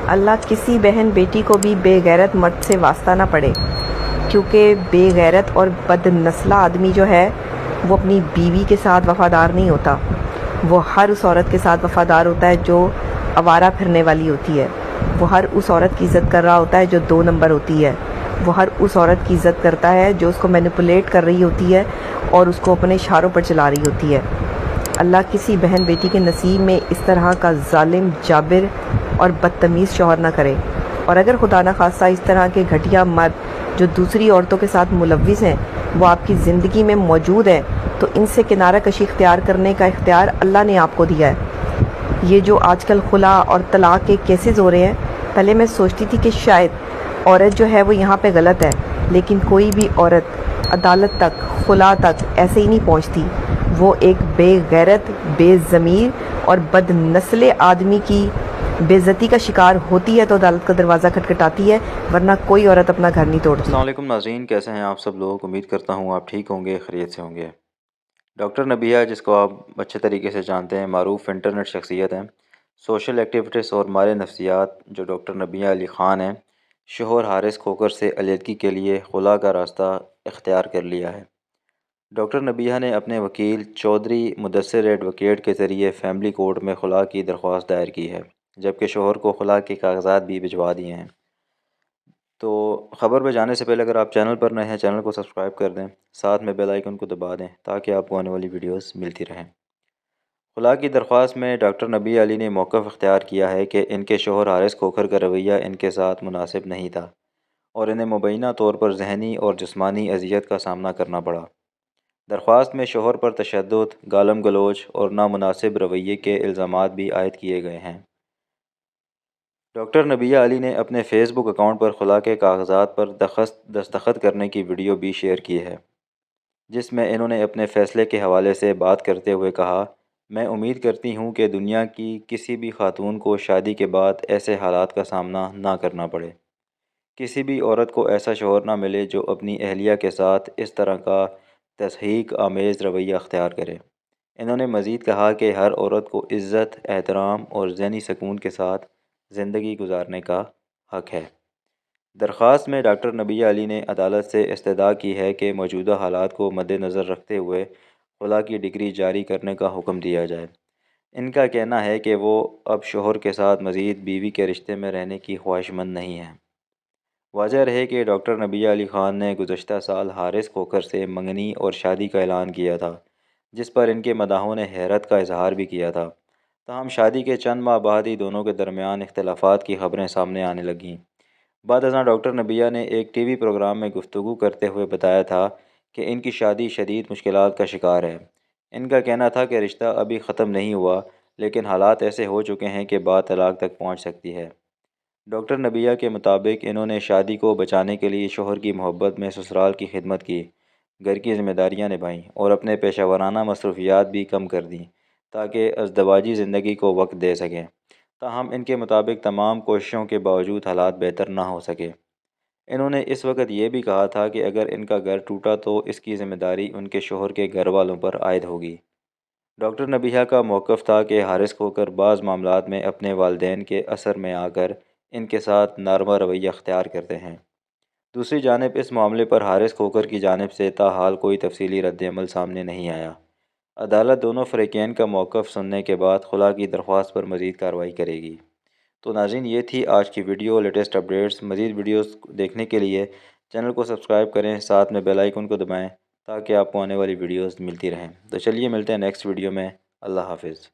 اللہ کسی بہن بیٹی کو بھی بے غیرت مرد سے واسطہ نہ پڑے، کیونکہ بے غیرت اور بد نسلہ آدمی جو ہے وہ اپنی بیوی کے ساتھ وفادار نہیں ہوتا، وہ ہر اس عورت کے ساتھ وفادار ہوتا ہے جو آوارہ پھرنے والی ہوتی ہے، وہ ہر اس عورت کی عزت کر رہا ہوتا ہے جو 2 نمبر ہوتی ہے، وہ ہر اس عورت کی عزت کرتا ہے جو اس کو مینیپولیٹ کر رہی ہوتی ہے اور اس کو اپنے اشاروں پر چلا رہی ہوتی ہے۔ اللہ کسی بہن بیٹی کے نصیب میں اس طرح کا ظالم، جابر اور بدتمیز شوہر نہ کرے، اور اگر خدا نخواستہ اس طرح کے گھٹیا مرد جو دوسری عورتوں کے ساتھ ملوث ہیں وہ آپ کی زندگی میں موجود ہیں تو ان سے کنارہ کشی اختیار کرنے کا اختیار اللہ نے آپ کو دیا ہے۔ یہ جو آج کل خلا اور طلاق کے کیسز ہو رہے ہیں، پہلے میں سوچتی تھی کہ شاید عورت جو ہے وہ یہاں پہ غلط ہے، لیکن کوئی بھی عورت عدالت تک، خلا تک ایسے ہی نہیں پہنچتی، وہ ایک بے غیرت، بے ضمیر اور بد نسل آدمی کی بے عزتی کا شکار ہوتی ہے تو عدالت کا دروازہ کھٹکھٹاتی ہے، ورنہ کوئی عورت اپنا گھر نہیں توڑتی۔ السلام علیکم ناظرین، کیسے ہیں آپ سب لوگ؟ امید کرتا ہوں آپ ٹھیک ہوں گے، خیریت سے ہوں گے۔ ڈاکٹر نبیہ، جس کو آپ اچھے طریقے سے جانتے ہیں، معروف انٹرنیٹ شخصیت ہیں، سوشل ایکٹیویسٹ اور ماہر نفسیات جو ڈاکٹر نبیہ علی خان ہیں، شوہر حارث کھوکر سے علیحدگی کے لیے خلا کا راستہ اختیار کر لیا ہے۔ ڈاکٹر نبیہ نے اپنے وکیل چودھری مدثر ایڈوکیٹ کے ذریعے فیملی کورٹ میں خلا کی درخواست دائر کی ہے، جبکہ شوہر کو خلا کے کاغذات بھی بھجوا دیے ہیں۔ تو خبر پہ جانے سے پہلے اگر آپ چینل پر نئے ہیں، چینل کو سبسکرائب کر دیں، ساتھ میں بیل آئیکن کو دبا دیں تاکہ آپ کو آنے والی ویڈیوز ملتی رہیں۔ خلا کی درخواست میں ڈاکٹر نبی علی نے موقف اختیار کیا ہے کہ ان کے شوہر حارث کھوکر کا رویہ ان کے ساتھ مناسب نہیں تھا اور انہیں مبینہ طور پر ذہنی اور جسمانی اذیت کا سامنا کرنا پڑا۔ درخواست میں شوہر پر تشدد، گالم گلوچ اور نامناسب رویے کے الزامات بھی عائد کیے گئے ہیں۔ ڈاکٹر نبیہ علی نے اپنے فیس بک اکاؤنٹ پر خلا کے کاغذات پر دستخط کرنے کی ویڈیو بھی شیئر کی ہے، جس میں انہوں نے اپنے فیصلے کے حوالے سے بات کرتے ہوئے کہا، میں امید کرتی ہوں کہ دنیا کی کسی بھی خاتون کو شادی کے بعد ایسے حالات کا سامنا نہ کرنا پڑے۔ کسی بھی عورت کو ایسا شوہر نہ ملے جو اپنی اہلیہ کے ساتھ اس طرح کا تضحیک آمیز رویہ اختیار کرے۔ انہوں نے مزید کہا کہ ہر عورت کو عزت، احترام اور ذہنی سکون کے ساتھ زندگی گزارنے کا حق ہے۔ درخواست میں ڈاکٹر نبیہ علی نے عدالت سے استدعا کی ہے کہ موجودہ حالات کو مد نظر رکھتے ہوئے خلا کی ڈگری جاری کرنے کا حکم دیا جائے۔ ان کا کہنا ہے کہ وہ اب شوہر کے ساتھ مزید بیوی کے رشتے میں رہنے کی خواہش مند نہیں ہیں۔ واضح رہے کہ ڈاکٹر نبیہ علی خان نے گزشتہ سال حارث کھوکر سے منگنی اور شادی کا اعلان کیا تھا، جس پر ان کے مداحوں نے حیرت کا اظہار بھی کیا تھا۔ تاہم شادی کے چند ماہ بعد ہی دونوں کے درمیان اختلافات کی خبریں سامنے آنے لگیں۔ بعد ازاں ڈاکٹر نبیہ نے ایک ٹی وی پروگرام میں گفتگو کرتے ہوئے بتایا تھا کہ ان کی شادی شدید مشکلات کا شکار ہے۔ ان کا کہنا تھا کہ رشتہ ابھی ختم نہیں ہوا، لیکن حالات ایسے ہو چکے ہیں کہ بات طلاق تک پہنچ سکتی ہے۔ ڈاکٹر نبیہ کے مطابق انہوں نے شادی کو بچانے کے لیے شوہر کی محبت میں سسرال کی خدمت کی، گھر کی ذمہ داریاں نبھائیں اور اپنے پیشہ ورانہ مصروفیات بھی کم کر دیں تاکہ ازدواجی زندگی کو وقت دے سکیں۔ تاہم ان کے مطابق تمام کوششوں کے باوجود حالات بہتر نہ ہو سکے۔ انہوں نے اس وقت یہ بھی کہا تھا کہ اگر ان کا گھر ٹوٹا تو اس کی ذمہ داری ان کے شوہر کے گھر والوں پر عائد ہوگی۔ ڈاکٹر نبیہ کا موقف تھا کہ حارث کھوکر بعض معاملات میں اپنے والدین کے اثر میں آ کر ان کے ساتھ ناروا رویہ اختیار کرتے ہیں۔ دوسری جانب اس معاملے پر حارث کھوکر کی جانب سے تاحال کوئی تفصیلی رد عمل سامنے نہیں آیا۔ عدالت دونوں فریقین کا موقف سننے کے بعد خلا کی درخواست پر مزید کارروائی کرے گی۔ تو ناظرین، یہ تھی آج کی ویڈیو، لیٹسٹ اپڈیٹس۔ مزید ویڈیوز دیکھنے کے لیے چینل کو سبسکرائب کریں، ساتھ میں بیل آئیکن کو دبائیں تاکہ آپ کو آنے والی ویڈیوز ملتی رہیں۔ تو چلیے ملتے ہیں نیکسٹ ویڈیو میں۔ اللہ حافظ۔